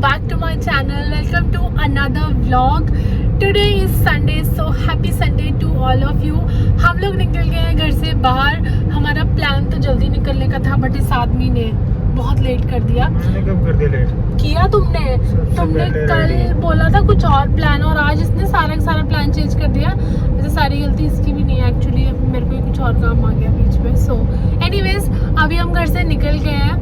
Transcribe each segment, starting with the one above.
back to my channel. Welcome to another vlog. Today is Sunday, so happy Sunday to all of you. हम लोग निकल गए हैं घर से बाहर. हमारा प्लान तो जल्दी निकलने का था, बट इस आदमी ने बहुत लेट कर दिया. मैंने कब कर दिया लेट? किया तुमने कल बोला था कुछ और प्लान, और आज इसने सारा प्लान चेंज कर दिया. वैसे सारी गलती इसकी भी नहीं है एक्चुअली, मेरे को कुछ और काम आ गया बीच में. सो एनीवेज, अभी हम घर से निकल गए हैं,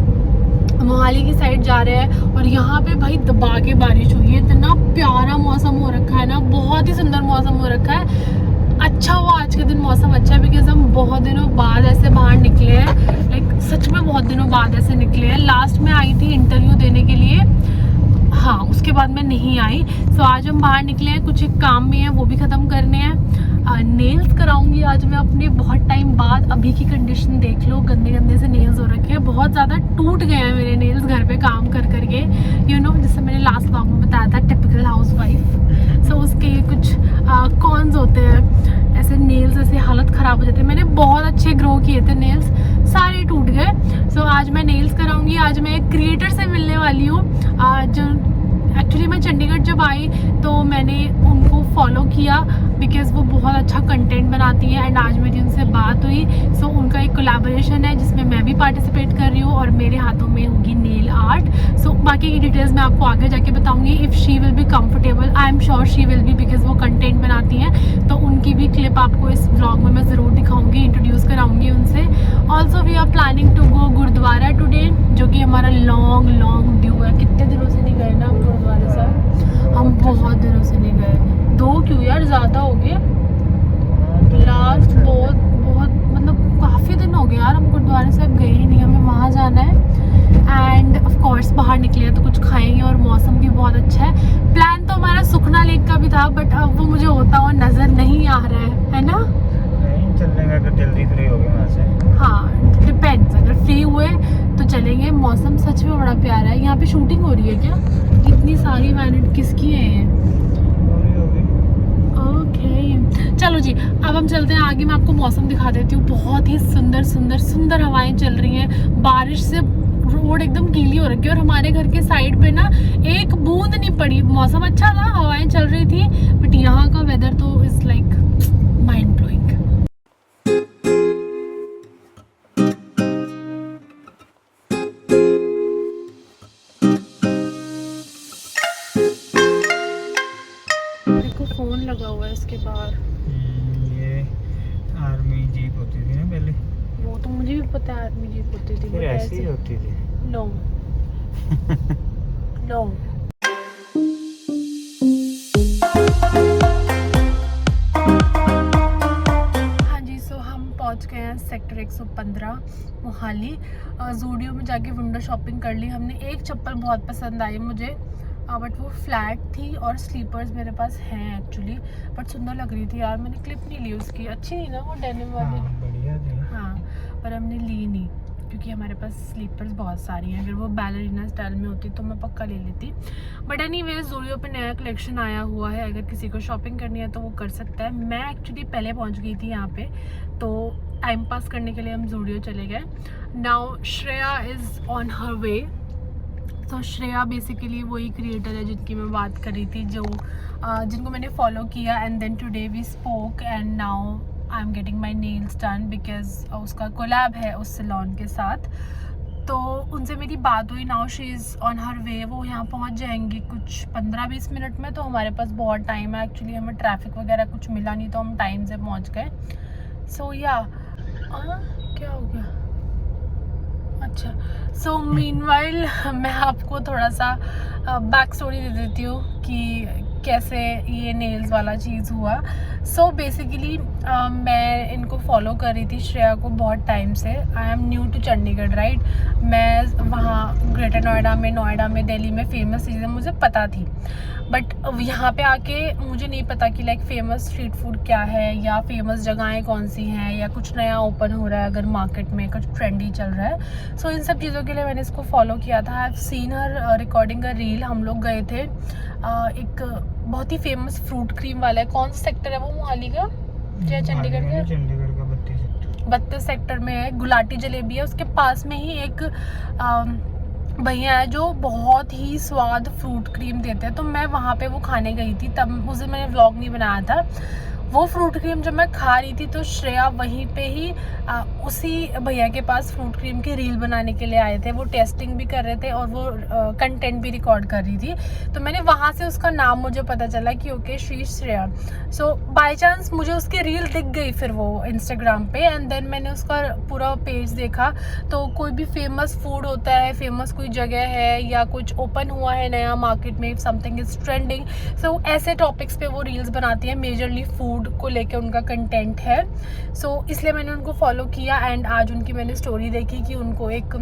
मोहाली की साइड जा रहे हैं. और यहाँ पे भाई दबा के बारिश हुई है. इतना प्यारा मौसम हो रखा है ना, बहुत ही सुंदर मौसम हो रखा है. अच्छा हुआ आज के दिन मौसम अच्छा है, बिकॉज हम बहुत दिनों बाद ऐसे बाहर निकले हैं. लाइक सच में बहुत दिनों बाद ऐसे निकले हैं. लास्ट में आई थी इंटरव्यू देने के लिए, हाँ उसके बाद मैं नहीं आई. सो आज हम बाहर निकले हैं, कुछ एक काम भी है वो भी ख़त्म करने हैं. नेल्स कराऊंगी आज मैं अपने बहुत टाइम बाद. अभी की कंडीशन देख लो, गंदे से नेल्स हो रखे हैं, बहुत ज़्यादा टूट गए हैं मेरे नेल्स घर पे काम कर करके. यू नो, जैसे मैंने लास्ट व्लॉग में बताया था, टिपिकल हाउस वाइफ. सो उसके कुछ कॉन्स होते हैं, ऐसे नेल्स ऐसे हालत ख़राब हो जाती है. मैंने बहुत अच्छे ग्रो किए थे नेल्स, सारे टूट गए. सो आज मैं नेल्स कराऊंगी. आज मैं एक क्रिएटर से मिलने वाली हूँ. जो एक्चुअली मैं चंडीगढ़ जब आई तो मैंने उनको फॉलो किया, बिकॉज़ वो बहुत अच्छा कंटेंट बनाती हैं. एंड आज मेरी उनसे बात हुई. सो उनका एक कोलैबोरेशन है जिसमें मैं भी पार्टिसिपेट कर रही हूँ, और मेरे हाथों में होगी नेल आर्ट. सो बाकी की डिटेल्स मैं आपको आगे जाके बताऊंगी. If she will be comfortable, I am sure she will be, because वो कंटेंट बनाती हैं. तो उनकी भी क्लिप आपको इस व्लॉग में मैं ज़रूर दिखाऊंगी, इंट्रोड्यूस कराऊंगी उनसे. Also we are planning to go gurudwara today, जो कि हमारा लॉन्ग ड्यू है. कितने दिनों से नहीं गए ना हम गुरुद्वारे साहब, हम बहुत दिनों से नहीं गए. 2 क्यों यार, ज़्यादा हो गए. लास्ट बहुत मतलब काफ़ी दिन हो गए यार, हम गुरुद्वारे साहब गए ही नहीं. हमें वहाँ जाना है. एंड ऑफ कोर्स बाहर निकले हैं तो कुछ खाएंगे, और मौसम भी बहुत अच्छा है. प्लान तो हमारा सुखना लेक का भी था, बट अब वो मुझे होता हुआ नज़र नहीं आ रहा है ना. नहीं चलेंगे अगर जल्दी फ्री हो गए वहाँ से. हाँ डिपेंड्स, अगर फ्री हुए तो चलेंगे. मौसम सच में बड़ा प्यारा है. यहाँ पे शूटिंग हो रही है क्या? इतनी सारी वैनिट किसकी है? ओके चलो जी, अब हम चलते हैं आगे. मैं आपको मौसम दिखा देती हूँ. बहुत ही सुंदर हवाएं चल रही हैं. बारिश से रोड एकदम गीली हो रखी है, और हमारे घर के साइड पे ना एक बूंद नहीं पड़ी. मौसम अच्छा था, हवाएं चल रही थी, बट यहाँ का वेदर तो इज लाइक माइंड ब्लोइंग. देखो फोन लगा हुआ है इसके बाहर. ये आर्मी जीप होती थी ना पहले. वो तो मुझे भी पता है, आर्मी जीप होती थी, फिर ऐसी ही होती थी. No no. हाँ जी, सो हम पहुंच गए हैं सेक्टर 115 मोहाली. ज़ूडियो में जाके विंडो शॉपिंग कर ली हमने. एक चप्पल बहुत पसंद आई मुझे, बट वो फ्लैट थी, और स्लीपर्स मेरे पास हैं एक्चुअली, बट सुंदर लग रही थी यार. मैंने क्लिप नहीं ली उसकी. अच्छी थी ना वो डेनिम वाली. बढ़िया थी. हाँ, पर हमने ली नहीं क्योंकि हमारे पास स्लीपर्स बहुत सारी हैं. अगर वो बैलरीना स्टाइल में होती तो मैं पक्का ले लेती. बट एनीवेज, ज़ूडियो पे नया कलेक्शन आया हुआ है. अगर किसी को शॉपिंग करनी है तो वो कर सकता है. मैं एक्चुअली पहले पहुंच गई थी यहाँ पे, तो टाइम पास करने के लिए हम ज़ूडियो चले गए. Now Shreya is on her way. तो श्रेया बेसिकली वही क्रिएटर है जिनकी मैं बात कर रही थी, जो जिनको मैंने फॉलो किया. And then today we spoke, and now I am getting my nails done, because उसका कोलैब है उस सैलून के साथ. तो उनसे मेरी बात हुई. Now she is on her way. वो यहाँ पहुँच जाएंगी कुछ 15-20 मिनट में. तो हमारे पास बहुत टाइम है एक्चुअली. हमें ट्रैफिक वगैरह कुछ मिला नहीं, तो हम टाइम से पहुँच गए. सो या क्या हो गया? अच्छा, सो मीनवाइल मैं आपको थोड़ा सा बैक स्टोरी दे देती हूँ कि कैसे ये नेल्स वाला चीज़ हुआ. सो बेसिकली मैं इनको फॉलो कर रही थी, श्रेया को, बहुत टाइम से. I am new to Chandigarh right. मैं वहाँ ग्रेटर नोएडा में दिल्ली में फेमस चीज़ें मुझे पता थी, बट यहाँ पे आके मुझे नहीं पता कि लाइक फेमस स्ट्रीट फूड क्या है, या फेमस जगहें कौन सी हैं, या कुछ नया ओपन हो रहा है अगर मार्केट में, कुछ ट्रेंडी चल रहा है. सो इन सब चीज़ों के लिए मैंने इसको फॉलो किया था. I have seen her recording a reel. हम लोग गए थे एक बहुत ही फेमस फ्रूट क्रीम वाला है. कौन सा सेक्टर है वो, मोहाली का या चंडीगढ़ का? चंडीगढ़ का 32 सेक्टर में है. गुलाटी जलेबी है, उसके पास में ही एक भैया है जो बहुत ही स्वाद फ्रूट क्रीम देते हैं, तो मैं वहाँ पे वो खाने गई थी, तब उस दिन मैंने व्लॉग नहीं बनाया था। वो फ्रूट क्रीम जब मैं खा रही थी तो श्रेया वहीं पे ही उसी भैया के पास फ्रूट क्रीम की रील बनाने के लिए आए थे। वो टेस्टिंग भी कर रहे थे और वो कंटेंट भी रिकॉर्ड कर रही थी, तो मैंने वहाँ से उसका नाम मुझे पता चला कि okay she Shreya. So by chance मुझे उसकी रील दिख गई फिर वो इंस्टाग्राम पे, एंड देन मैंने उसका पूरा पेज देखा। तो कोई भी फेमस फूड होता है, फेमस कोई जगह है या कुछ ओपन हुआ है नया मार्केट में, समथिंग इज ट्रेंडिंग, सो ऐसे टॉपिक्स पे वो रील्स बनाती है। मेजरली फूड को लेके उनका कंटेंट है, सो इसलिए मैंने उनको फॉलो किया। एंड आज उनकी मैंने स्टोरी देखी कि उनको एक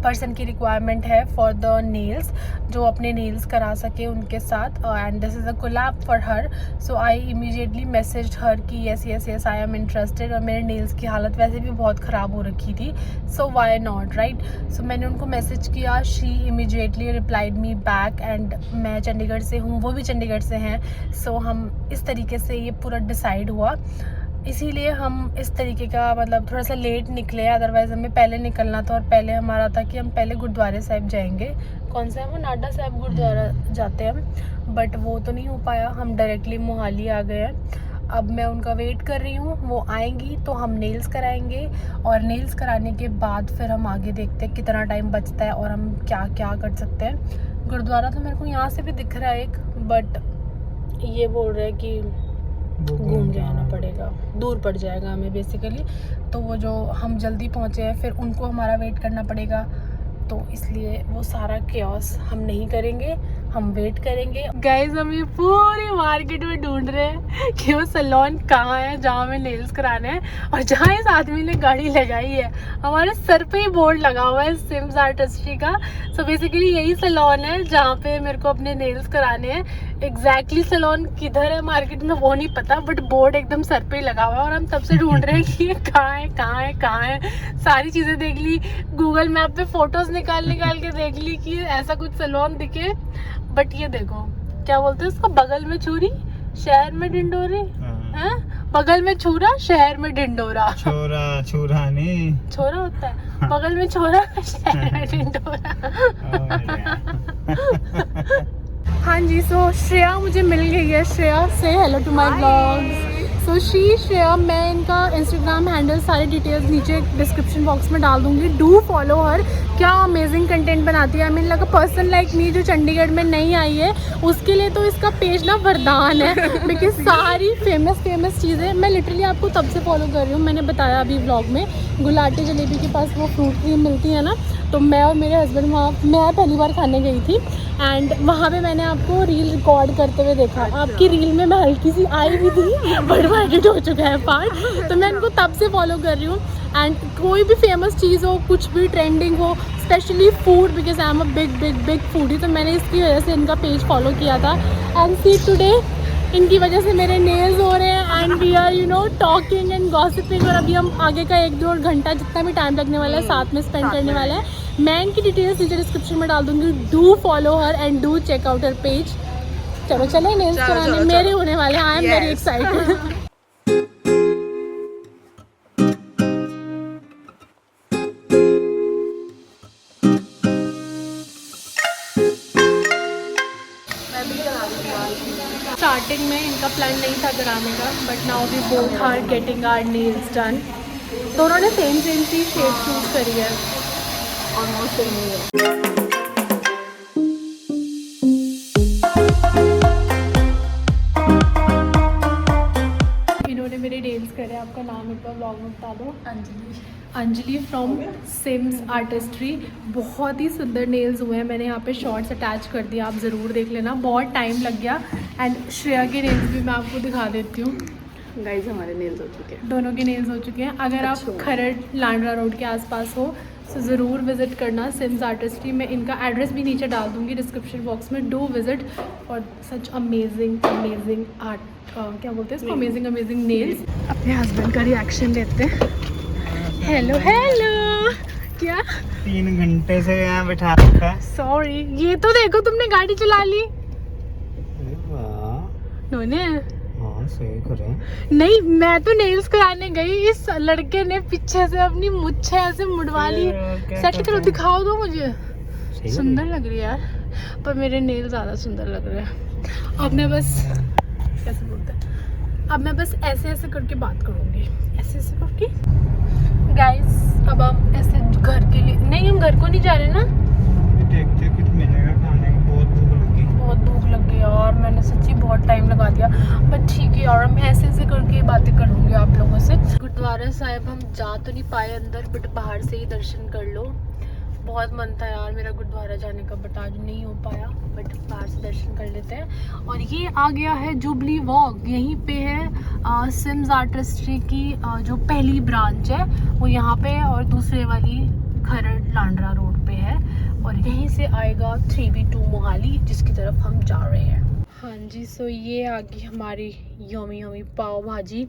पर्सन की रिक्वायरमेंट है फॉर द नेल्स, जो अपने नेल्स करा सके उनके साथ, and this is a collab for her. So I immediately messaged her कि yes yes yes I am interested. और मेरे नेल्स की हालत वैसे भी बहुत ख़राब हो रखी थी, सो व्हाई नॉट, राइट। सो मैंने उनको मैसेज किया, she immediately replied me back, and मैं चंडीगढ़ से हूँ, वो भी चंडीगढ़ से हैं। सो हम इस तरीके से ये पूरा डिसाइड हुआ, इसीलिए हम इस तरीके का मतलब थोड़ा सा लेट निकले, अदरवाइज़ हमें पहले निकलना था। और पहले हमारा था कि हम पहले गुरुद्वारे साहिब जाएंगे, कौन सा है वो, नाडा साहिब गुरुद्वारा जाते हैं हम, बट वो तो नहीं हो पाया, हम डायरेक्टली मोहाली आ गए हैं। अब मैं उनका वेट कर रही हूँ, वो आएंगी तो हम नेल्स कराएंगे, और नेल्स कराने के बाद फिर हम आगे देखते हैं कितना टाइम बचता है और हम क्या क्या कर सकते हैं। गुरुद्वारा तो मेरे को यहाँ से भी दिख रहा है एक, बट ये बोल रहे हैं कि घूम के आना पड़ेगा, दूर पड़ जाएगा हमें बेसिकली। तो वो जो हम जल्दी पहुँचे हैं फिर उनको हमारा वेट करना पड़ेगा, तो इसलिए वो सारा केओस हम नहीं करेंगे, हम वेट करेंगे। गाइस हम ये पूरी मार्केट में ढूंढ रहे हैं कि वो सैलून कहाँ है जहाँ हमें नेल्स कराने हैं। और जहाँ इस आदमी ने गाड़ी लगाई है, हमारे सर पे ही बोर्ड लगा हुआ है सिम्स आर्टिस्ट्री का। सो बेसिकली यही सैलून है जहाँ पे मेरे को अपने नेल्स कराने हैं। एग्जैक्टली सैलून किधर है मार्केट में वो नहीं पता, बट बोर्ड एकदम सर पे ही लगा हुआ है। और हम तब से ढूंढ रहे हैं कि ये कहाँ है कहाँ है कहाँ है। सारी चीज़ें देख ली, गूगल मैप पे फोटोज निकाल के देख ली कि ऐसा कुछ सैलून दिखे, बट ये देखो क्या बोलते हैं उसको, बगल में छुरी शहर में ढिंडोरी, हैं? बगल में छुरा शहर में ढिंडोरा। छोरा छोरा नहीं, छोरा होता है, बगल में छोरा शहर में ढिंडोरा। हाँ जी, सो श्रेया मुझे मिल गई है। श्रेया से हेलो टू माय ब्लॉग्स। सो श्रेया, मैं इनका इंस्टाग्राम हैंडल सारी डिटेल्स नीचे डिस्क्रिप्शन बॉक्स में डाल दूंगी। डू फॉलो हर, क्या अमेजिंग कंटेंट बनाती है। I mean like a person like me जो चंडीगढ़ में नहीं आई है, उसके लिए तो इसका पेज ना वरदान है, बिकॉज सारी फेमस चीज़ें मैं लिटरली आपको तब से फॉलो कर रही हूँ। मैंने बताया अभी व्लॉग में, गुलाटी जलेबी के पास वो फ्रूट क्रीम मिलती है ना, तो मैं और मेरे हस्बैंड वहाँ, मैं पहली बार खाने गई थी, एंड वहाँ पे मैंने आपको रील रिकॉर्ड करते हुए देखा। आपकी रील में मैं हल्की सी आई भी थी, बड़ा एडिट हो चुका है पार्ट, तो मैं इनको तब से फॉलो कर रही हूँ। एंड कोई भी फेमस चीज़ हो, कुछ भी ट्रेंडिंग हो, specially food, because I am a big foodie, तो मैंने इसकी वजह से इनका पेज फॉलो किया था। एंड सी टुडे इनकी वजह से मेरे नेल्स हो रहे हैं, and we are talking and gossiping. और अभी हम आगे का 1-2 घंटा जितना भी टाइम लगने वाला है साथ में स्पेंड करने वाला है। मैं इनकी डिटेल्स नीचे डिस्क्रिप्शन में डाल दूंगी। Do follow her and do check out her page. चलो चले नेल्स कराने मेरे होने वाले हैं। I am very excited. Starting में इनका प्लान नहीं था कराने का, but now we both are getting our nails done. दोनों ने सेम सी शेड चूज करी है, ऑलमोस्ट सेम ही है। इन्होंने मेरे नेल्स करे, आपका नाम एक बार ब्लॉग में बता दो। Anjali from Sims artistry. बहुत ही सुंदर नेल्स हुए हैं, मैंने यहाँ पे शॉर्ट्स अटैच कर दिया, आप ज़रूर देख लेना, बहुत टाइम लग गया। एंड श्रेया के नेल्स भी मैं आपको दिखा देती हूँ। गाइस हमारे नेल्स हो चुके हैं, दोनों के नेल्स हो चुके हैं। अगर आप खरड़ लांडरा रोड के आसपास हो तो ज़रूर विज़िट करना सिम्स आर्टिस्ट्री में। इनका एड्रेस भी नीचे डाल दूँगी डिस्क्रिप्शन बॉक्स में। Do visit for such amazing art, क्या बोलते हैं इसको, अमेजिंग नेल्स। अपने हस्बैंड का रिएक्शन लेते हैं। हेलो क्या 3 घंटे से यहाँ बैठा रखा है। सॉरी, ये तो देखो तुमने गाड़ी चला ली। नोने हाँ सही करे। नहीं, मैं तो नेल्स कराने गई, इस लड़के ने पीछे से अपनी मुच्छे ऐसे मुड़वा ली। सेट करो, दिखाओ दो मुझे। सही सुंदर लग रही है यार, पर मेरे नेल ज़्यादा सुंदर लग रहे हैं। अब मैं बस कैसे बोलते हैं, अब मैं बस ऐसे ऐसे करके बात करूँगी, ऐसे ऐसे करके। गाइस अब हम ऐसे घर के लिए नहीं, हम घर को नहीं जा रहे ना, देखते कुछ मिलेगा खाने को, बहुत भूख लगी। बहुत भूख लग गई और मैंने सच्ची बहुत टाइम लगा दिया, बट ठीक है और मैं ऐसे ऐसे करके बातें कर लूँगी आप लोगों से। गुरुद्वारा साहिब हम जा तो नहीं पाए अंदर, बट बाहर से ही दर्शन कर लो। बहुत मन था यार मेरा गुरुद्वारा जाने का, बट आज नहीं हो पाया, बट बाहर से दर्शन कर लेते हैं। और ये आ गया है जुबली वॉक, यहीं पे है सिम्स आर्टिस्ट्री की जो पहली ब्रांच है वो यहाँ पे है, और दूसरे वाली खरड़ लांडरा रोड पे है, और यहीं से आएगा 3B2 मोहाली जिसकी तरफ हम जा रहे हैं। हाँ जी, सो ये आ गई हमारी यमी यमी पाव भाजी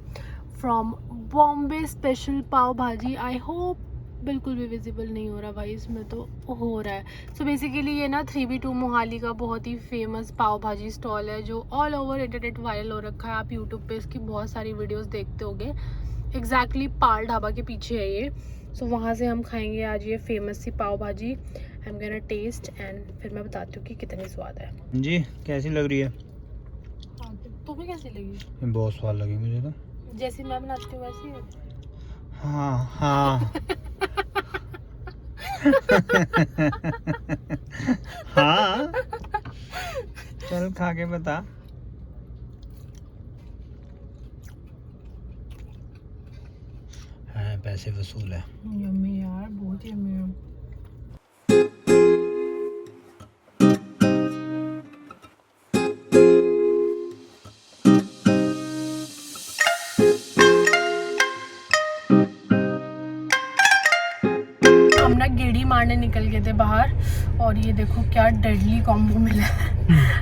from Bombay special pav bhaji. I hope बिल्कुल भी विजिबल नहीं हो रहा भाई इसमें, तो हो रहा है। सो बेसिकली ये ना 3B2 मोहाली का बहुत ही फेमस पाव भाजी स्टॉल है जो ऑल ओवर इंटरनेट वायरल हो रखा है। आप यूट्यूब पे इसकी बहुत सारी वीडियोस देखते होगे। एग्जैक्टली पाल ढाबा के पीछे है ये। सो वहाँ से हम खाएंगे आज ये फेमस सी pav bhaji. I am gonna taste and फिर मैं बताती हूँ कि कितनी स्वाद है। जी कैसी लग रही है? हाँ, तुम्हें कैसी लगी? बहुत स्वाद लगी मुझे तो। जैसी मैं बनाती हूँ वैसी है। हाँ हाँ हाँ चल खा के बता। हाँ पैसे वसूल है। यम्मी यार, बहुत यम्मी है। हम ना गेड़ी मारने निकल गए थे बाहर, और ये देखो क्या डेडली कॉम्बो मिला है।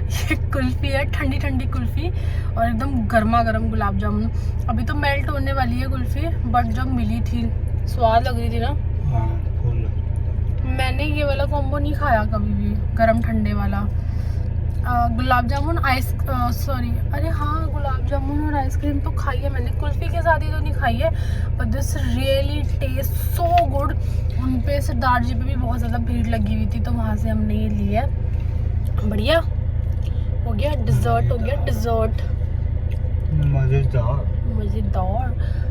ये कुल्फी है, ठंडी ठंडी कुल्फी और एकदम गर्मा गर्म गुलाब जामुन। अभी तो मेल्ट होने वाली है कुल्फी, बट जब मिली थी स्वाद लग रही थी ना। मैंने ये वाला कॉम्बो नहीं खाया कभी भी, गरम ठंडे वाला। गुलाब जामुन अरे हाँ, गुलाब जामुन और आइसक्रीम तो खाई है मैंने, कुल्फी के साथ ही तो नहीं खाई है। But this really taste so good. उन पे सरदार जी पे भी बहुत ज़्यादा भीड़ लगी हुई थी, तो वहाँ से हमने ये लिया। बढ़िया हो गया, डिज़र्ट हो गया, डिज़र्ट मज़ेदार।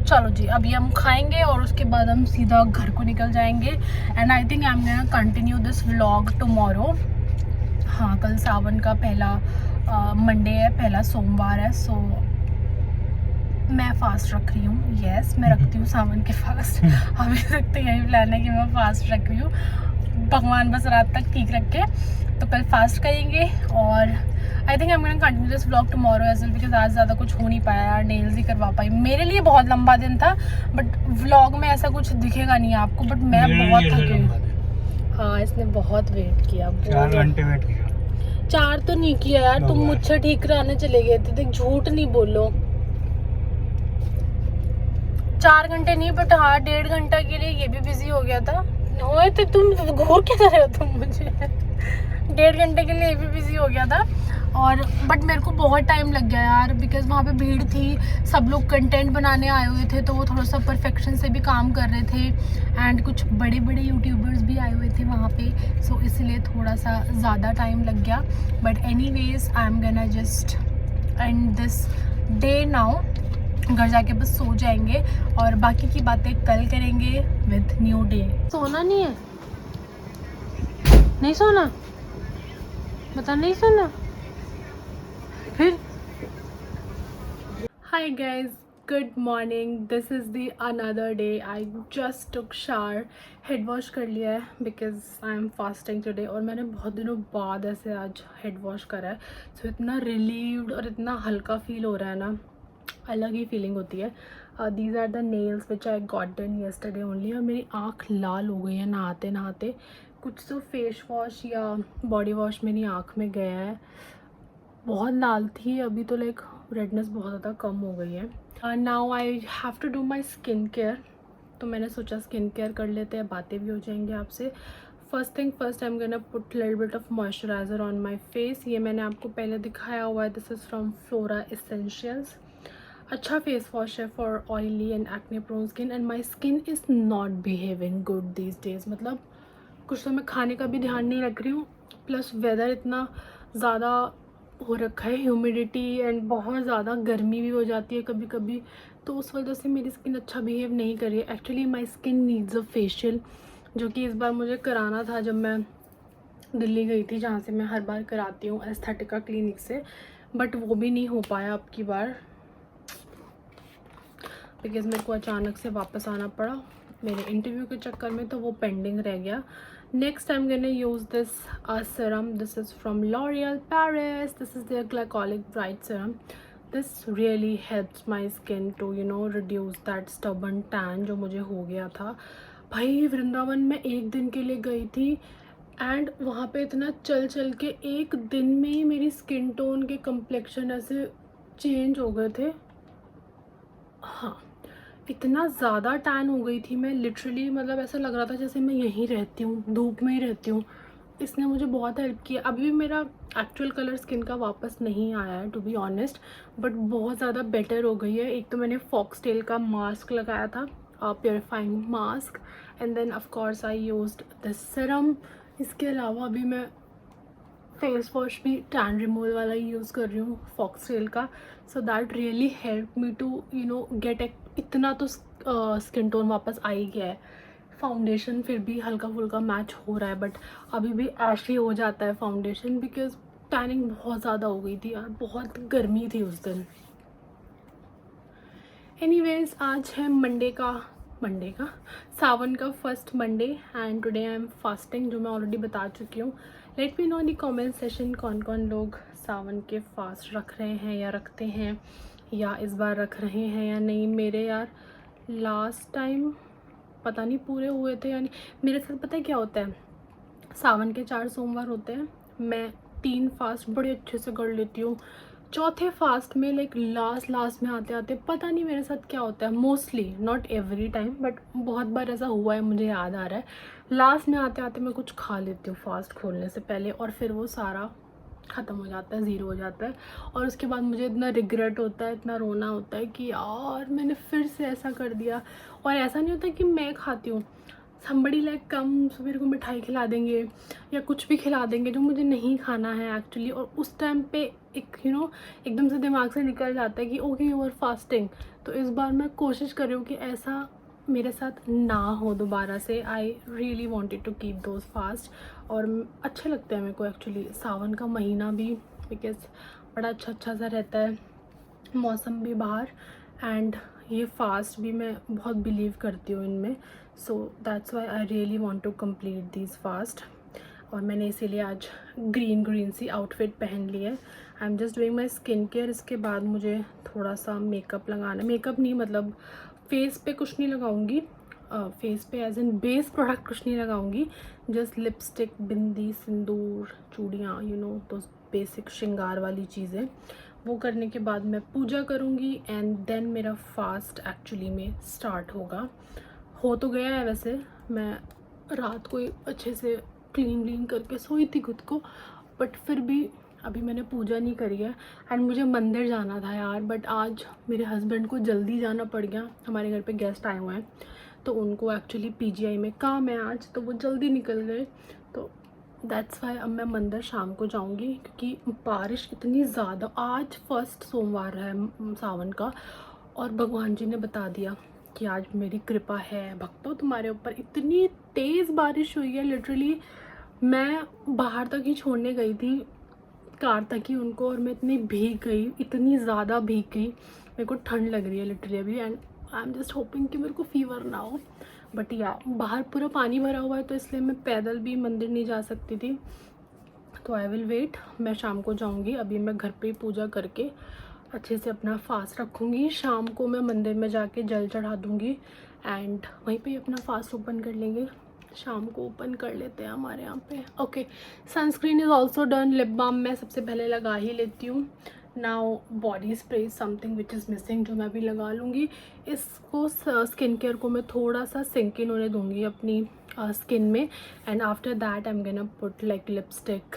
चलो जी, अभी हम खाएंगे और उसके बाद हम सीधा घर को निकल जाएंगे। And I think I am gonna continue this vlog tomorrow. हाँ, कल सावन का पहला मंडे है, पहला सोमवार है। सो मैं फास्ट रख रही हूँ। यस, मैं रखती हूँ सावन के फास्ट। अभी तक तो यही प्लान है कि मैं फास्ट रख रही हूँ, भगवान बस रात तक ठीक रखे। तो कल फास्ट करेंगे और I think I am gonna continue this vlog tomorrow as well, because आज ज़्यादा कुछ हो नहीं पाया यार, नेल्स ही करवा पाई। मेरे लिए बहुत लंबा दिन था, बट व्लॉग में ऐसा कुछ दिखेगा नहीं आपको, बट मैं बहुत थकी हूँ। हाँ, इसने बहुत वेट किया, 4 घंटे वेट किया। 4 तो नहीं किया यार, तुम मुझसे ठीक कराने चले गए थे। देख, झूठ नहीं बोलो, 4 घंटे नहीं, बट हाँ 1.5 घंटा के लिए ये भी बिजी हो गया था। होए तो तुम घूर क्या कर रहे हो तुम मुझे। 1.5 घंटे के लिए ये भी बिजी हो गया था। और बट मेरे को बहुत टाइम लग गया यार, बिकॉज वहाँ पे भीड़ थी, सब लोग कंटेंट बनाने आए हुए थे, तो वो थोड़ा सा परफेक्शन से भी काम कर रहे थे। एंड कुछ बड़े बड़े यूट्यूबर्स भी आए हुए थे वहाँ पे, सो इसलिए थोड़ा सा ज़्यादा टाइम लग गया। But anyways I am gonna just and this day now. घर जाके बस सो जाएंगे और बाकी की बातें कल करेंगे विद न्यू डे। सोना नहीं है, नहीं सोना, बता नहीं सोना फिर। Hi guys, good morning, this is the another day. I just took shower, head wash कर लिया है because I am fasting today, और मैंने बहुत दिनों बाद ऐसे आज हेड वॉश करा है। सो इतना रिलीव्ड और इतना हल्का फील हो रहा है ना, अलग ही फीलिंग होती है। These are the nails which I got done yesterday only. और मेरी आँख लाल हो गई है नहाते नहाते। कुछ तो फेस वॉश या बॉडी वॉश मेरी आँख में गया है, बहुत लाल थी, अभी तो लाइक रेडनेस बहुत ज़्यादा कम हो गई है। Now I have to do my skin care, तो मैंने सोचा स्किन केयर कर लेते हैं, बातें भी हो जाएंगी आपसे। First thing first, I am gonna put little bit of moisturiser on my face. ये मैंने आपको पहले दिखाया हुआ है, this is from Flora essentials. अच्छा फेस वॉश है for oily and acne prone skin, and my skin is not behaving good these days. मतलब कुछ तो मैं खाने का भी ध्यान नहीं रख रही हूँ, प्लस वेदर इतना ज़्यादा हो रखा है, ह्यूमिडिटी एंड बहुत ज़्यादा गर्मी भी हो जाती है कभी कभी, तो उस वजह से मेरी स्किन अच्छा बिहेव नहीं कर रही है। Actually my skin needs a facial, जो कि इस बार मुझे कराना था जब मैं दिल्ली गई थी, जहाँ से मैं हर बार कराती हूँ एस्थेटिका क्लिनिक से, बट वो भी नहीं हो पाया अब की बार बिकॉज मेरे को अचानक से वापस आना पड़ा मेरे इंटरव्यू के चक्कर में, तो वो पेंडिंग रह गया। Next time gonna use this serum. This is from L'Oreal Paris. This is their glycolic bright serum. This really helps my skin to reduce that stubborn tan जो मुझे हो गया था। भाई वृंदावन में एक दिन के लिए गई थी एंड वहाँ पे इतना चल चल के एक दिन में ही मेरी स्किन टोन के कम्प्लेक्शन ऐसे चेंज हो गए थे। हाँ, इतना ज़्यादा टैन हो गई थी मैं, लिटरली मतलब ऐसा लग रहा था जैसे मैं यहीं रहती हूँ, धूप में ही रहती हूँ। इसने मुझे बहुत हेल्प किया। अभी भी मेरा एक्चुअल कलर स्किन का वापस नहीं आया है टू बी ऑनेस्ट, बट बहुत ज़्यादा बेटर हो गई है। एक तो मैंने फॉक्सटेल का मास्क लगाया था, purifying mask, and then of course I used this serum. इसके अलावा अभी मैं फेस वॉश भी टैन रिमूवल वाला ही यूज़ कर रही हूँ फॉक्सटेल का, so that really help me to get इतना तो स्किन टोन वापस आ ही गया है। फाउंडेशन फिर भी हल्का फुल्का मैच हो रहा है, बट अभी भी ऐश ही हो जाता है फाउंडेशन बिकॉज टैनिंग बहुत ज़्यादा हो गई थी यार, बहुत गर्मी थी उस दिन। एनीवेज आज है मंडे का सावन का first Monday and today I am fasting, जो मैं ऑलरेडी बता चुकी हूँ। लेट मी नो इन दी कमेंट सेशन कौन कौन लोग सावन के फास्ट रख रहे हैं या रखते हैं, या इस बार रख रहे हैं या नहीं। मेरे यार लास्ट टाइम पता नहीं पूरे हुए थे या नहीं। मेरे साथ पता है क्या होता है, सावन के 4 सोमवार होते हैं, मैं 3 फास्ट बड़े अच्छे से कर लेती हूँ। चौथे फास्ट में लाइक लास्ट में आते आते पता नहीं मेरे साथ क्या होता है, mostly not every time but बहुत बार ऐसा हुआ है, मुझे याद आ रहा है। लास्ट में आते आते मैं कुछ खा लेती हूँ फास्ट खोलने से पहले, और फिर वो सारा ख़त्म हो जाता है, ज़ीरो हो जाता है, और उसके बाद मुझे इतना रिग्रेट होता है, इतना रोना होता है कि यार मैंने फिर से ऐसा कर दिया। और ऐसा नहीं होता कि मैं खाती हूँ, somebody like कम मेरे को मिठाई खिला देंगे या कुछ भी खिला देंगे जो मुझे नहीं खाना है एक्चुअली, और उस टाइम पे एक एकदम से दिमाग से निकल जाता है कि ओके यू आर फास्टिंग। तो इस बार मैं कोशिश कर रही हूँ कि ऐसा मेरे साथ ना हो दोबारा से। I really wanted to keep those fast, और अच्छे लगते हैं मेरे को एक्चुअली सावन का महीना भी, बिकॉज बड़ा अच्छा सा रहता है मौसम भी बाहर, एंड ये फास्ट भी मैं बहुत बिलीव करती हूँ इनमें, so that's why I really want to complete this fast. और मैंने इसीलिए आज ग्रीन सी आउटफिट पहन ली है। I am just doing my skin care. इसके बाद मुझे थोड़ा सा मेकअप लगाना, मेकअप नहीं मतलब फेस पे कुछ नहीं लगाऊंगी, फेस पे एज इन बेस प्रोडक्ट कुछ नहीं लगाऊंगी, जस्ट लिपस्टिक, बिंदी, सिंदूर, चूड़ियाँ, तो बेसिक श्रृंगार वाली चीज़ें। वो करने के बाद मैं पूजा करूँगी एंड देन मेरा फास्ट एक्चुअली में स्टार्ट होगा। हो तो गया है वैसे, मैं रात को ही अच्छे से क्लीन करके सोई थी खुद को, बट फिर भी अभी मैंने पूजा नहीं करी है। एंड मुझे मंदिर जाना था यार, बट आज मेरे हस्बैंड को जल्दी जाना पड़ गया, हमारे घर पे गेस्ट आए हुए हैं, तो उनको एक्चुअली पीजीआई में काम है आज, तो वो जल्दी निकल गए, तो दैट्स वाई अब मैं मंदिर शाम को जाऊंगी, क्योंकि बारिश इतनी ज़्यादा, आज फर्स्ट सोमवार है सावन का, और भगवान जी ने बता दिया कि आज मेरी कृपा है भक्तों तुम्हारे ऊपर। इतनी तेज़ बारिश हुई है, लिटरली मैं बाहर तक ही छोड़ने गई थी, कार तक ही उनको, और मैं इतनी भीग गई, इतनी ज़्यादा भीग गई, मेरे को ठंड लग रही है लिटरली अभी, and I am just hoping कि मेरे को फीवर ना हो। बट या बाहर पूरा पानी भरा हुआ है, तो इसलिए मैं पैदल भी मंदिर नहीं जा सकती थी, तो आई विल वेट, मैं शाम को जाऊंगी। अभी मैं घर पे ही पूजा करके अच्छे से अपना फास्ट रखूँगी, शाम को मैं मंदिर में जाके जल चढ़ा दूँगी, एंड वहीं पे अपना फास्ट ओपन कर लेंगे। शाम को ओपन कर लेते हैं हमारे यहाँ पे। Okay, sunscreen is also done. Lip balm मैं सबसे पहले लगा ही लेती हूँ। Now body spray something which is missing, जो मैं भी लगा लूँगी। इसको स्किन केयर को मैं थोड़ा सा सिंक इन होने दूँगी अपनी स्किन में, and after that I am gonna put like lipstick.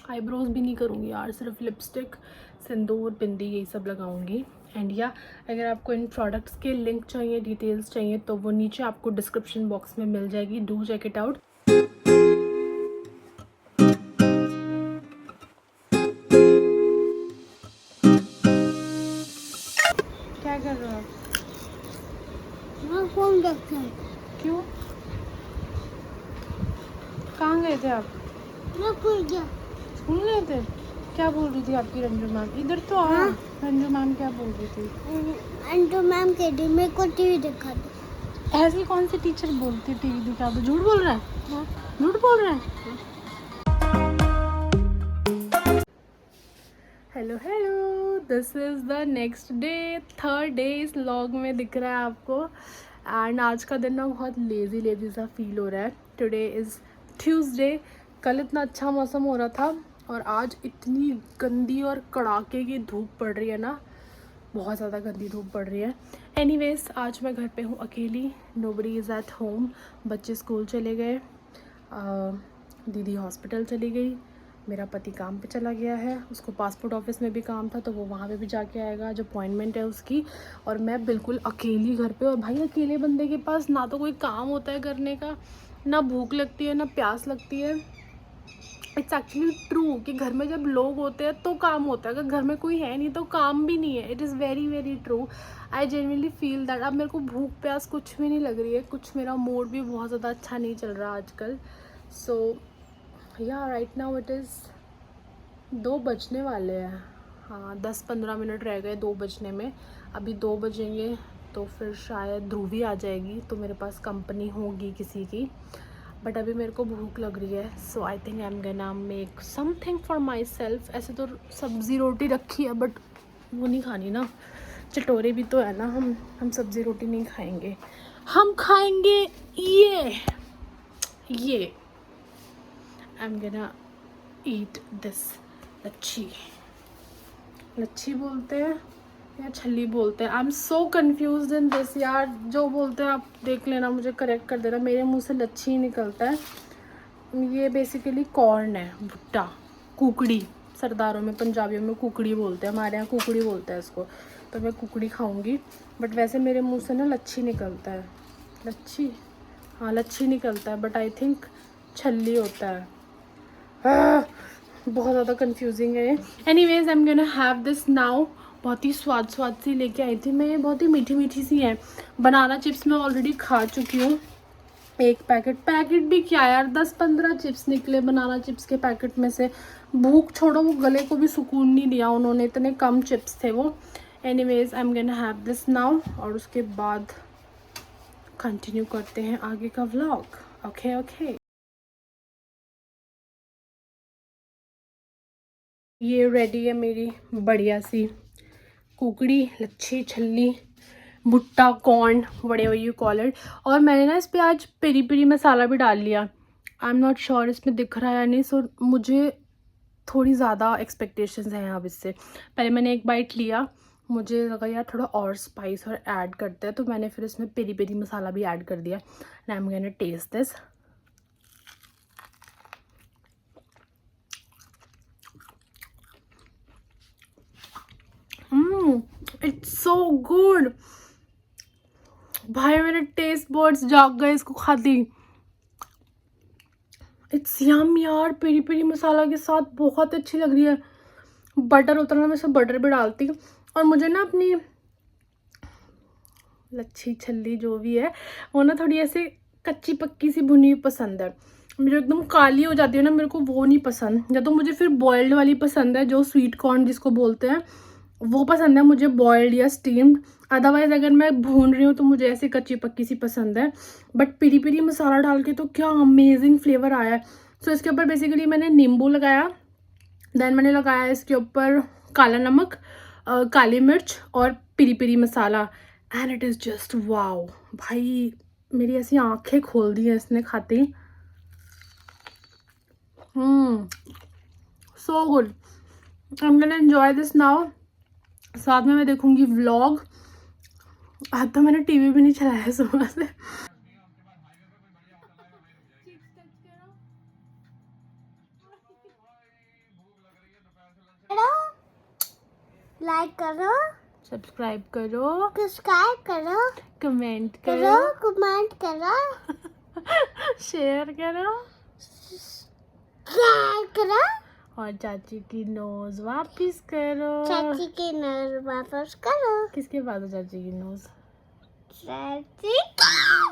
Eyebrows भी नहीं करूँगी यार, सिर्फ लिपस्टिक, सिंदूर, बिंदी, यही सब लगाऊंगी। एंड या अगर आपको इन प्रोडक्ट्स के लिंक चाहिए, डिटेल्स चाहिए, तो वो नीचे आपको डिस्क्रिप्शन बॉक्स में मिल जाएगी, डू चेक इट आउट। कर रहे हो आप? मैं फोन देखता हूँ। क्यों? कहाँ गए थे आप? मैं खुल गया। स्कूल गए थे? क्या बोल रही थी आपकी रंजू मैम? इधर तो आओ। हाँ? रंजू मैम क्या बोल रही थी? अंटू मैम कह रही मेरे को टीवी दिखा दो। ऐसी कौन सी टीचर बोलती है टीवी दिखा दो? झूठ बोल रहा है? हाँ? झूठ बोल रहा है? Hello hello, this is the next day, third day इस व्लॉग में दिख रहा है आपको। एंड आज का दिन ना बहुत लेज़ी लेज़ी सा फील हो रहा है। Today is Tuesday. कल इतना अच्छा मौसम हो रहा था और आज इतनी गंदी और कड़ाके की धूप पड़ रही है ना, बहुत ज़्यादा गंदी धूप पड़ रही है। एनीवेज, आज मैं घर पे हूँ अकेली, नोबडी इज़ एट होम। बच्चे स्कूल चले गए, दीदी हॉस्पिटल चली गई, मेरा पति काम पे चला गया है, उसको पासपोर्ट ऑफिस में भी काम था तो वो वहाँ पे भी जाके आएगा, जो अपॉइंटमेंट है उसकी। और मैं बिल्कुल अकेली घर पे। और भाई अकेले बंदे के पास ना तो कोई काम होता है करने का, ना भूख लगती है, ना प्यास लगती है। इट्स एक्चुअली ट्रू कि घर में जब लोग होते हैं तो काम होता है, अगर घर में कोई है नहीं तो काम भी नहीं है। It is very very true. I genuinely feel that. अब मेरे को भूख प्यास कुछ भी नहीं लग रही है, कुछ मेरा मूड भी बहुत ज़्यादा अच्छा नहीं चल रहा आजकल। सो या राइट नाउ इट इज़ 2 बजने वाले हैं। हाँ, 10-15 मिनट रह गए 2 बजने में। अभी 2 बजेंगे तो फिर शायद ध्रुवी आ जाएगी तो मेरे पास कंपनी होगी किसी की। बट अभी मेरे को भूख लग रही है, so I think I am gonna make something for myself. ऐसे तो सब्ज़ी रोटी रखी है बट वो नहीं खानी ना, चटोरे भी तो है ना। हम सब्ज़ी रोटी नहीं खाएंगे, हम खाएंगे ये I am gonna eat this लच्छी बोलते हैं या छल्ली बोलते हैं? I am so confuse in this यार। जो बोलते हैं आप देख लेना, मुझे करेक्ट कर देना। मेरे मुंह से लच्छी ही निकलता है। ये बेसिकली कॉर्न है, भुट्टा, कुकड़ी। सरदारों में, पंजाबियों में कुकड़ी बोलते हैं, हमारे यहाँ कुकड़ी बोलते हैं इसको। तो मैं कुकड़ी खाऊंगी, बट वैसे मेरे मुंह से ना लच्छी निकलता है। लच्छी, हाँ लच्छी निकलता है, बट आई थिंक छल्ली होता है। बहुत ज़्यादा कंफ्यूजिंग है ये। Anyways, I am gonna have this now. बहुत ही स्वाद सी लेके आई थी मैं, बहुत ही मीठी सी है। बनाना चिप्स मैं ऑलरेडी खा चुकी हूँ, एक पैकेट भी क्या यार, 10-15 चिप्स निकले बनाना चिप्स के पैकेट में से। भूख छोड़ो, वो गले को भी सुकून नहीं दिया उन्होंने, इतने कम चिप्स थे वो। Anyways, I am gonna have this now और उसके बाद कंटिन्यू करते हैं आगे का व्लॉग। ओके। ये रेडी है मेरी बढ़िया सी कुकड़ी, लच्छी, छल्ली, भुट्टा, कॉर्न, वड़े यू कॉल इट। और मैंने ना इस पे आज पेरी पेरी मसाला भी डाल लिया। आई एम नॉट श्योर इसमें दिख रहा है या नहीं, सो मुझे थोड़ी ज़्यादा एक्सपेक्टेशंस हैं अब इससे। पहले मैंने एक बाइट लिया, मुझे लगा यार थोड़ा और स्पाइस और ऐड करते हैं, तो मैंने फिर इसमें पेरी पेरी मसाला भी ऐड कर दिया। I am gonna taste this. It's so good भाई, मेरे टेस्ट बर्ड्स जाग गए इसको खाती। इट्स यम यार, पेरी पेरी मसाला के साथ बहुत अच्छी लग रही है। बटर होता ना, मैं इसमें बटर भी डालती। और मुझे ना अपनी लच्छी छल्ली जो भी है वो ना थोड़ी ऐसे कच्ची पक्की सी भुनी हुई पसंद है। मुझे एकदम काली हो जाती है ना, मेरे को वो नहीं पसंद। या तो मुझे फिर बॉइल्ड वाली पसंद है, जो स्वीट कॉर्न जिसको बोलते हैं, वो पसंद है मुझे, बॉइल्ड या स्टीम्ड। अदरवाइज़ अगर मैं भून रही हूँ तो मुझे ऐसी कच्ची पक्की सी पसंद है। बट पेरी पेरी मसाला डाल के तो क्या अमेजिंग फ्लेवर आया है। सो इसके ऊपर बेसिकली मैंने नींबू लगाया, देन मैंने लगाया इसके ऊपर काला नमक, काली मिर्च और peri peri masala, and it is just wow. भाई मेरी ऐसी आंखें खोल दी हैं इसने खाते ही। So good, I am gonna enjoy this now. साथ में मैं देखूंगी व्लॉग। आज तो मैंने टीवी भी नहीं चलाया सुबह से। लाइक करो, सब्सक्राइब करो, कमेंट करो, कमेंट करो, शेयर करो करो। और चाची की नोज वापिस करो। चाची के नर वापस करो। किसके पास है चाची की नोज? चाची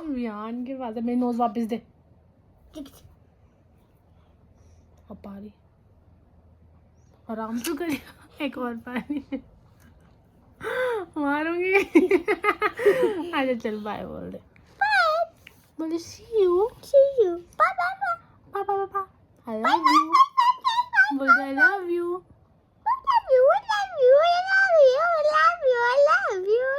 विहान के पास है। मेरी नोज वापस दे। अब पारी आराम से करिए। एक और पारी मारूंगी। आजा चल बाय बोल दे। बोले सी यू। पापा पापा पापा आई लव यू। बोल दे I love you. love you, I love you, I love you, I love you, I love you.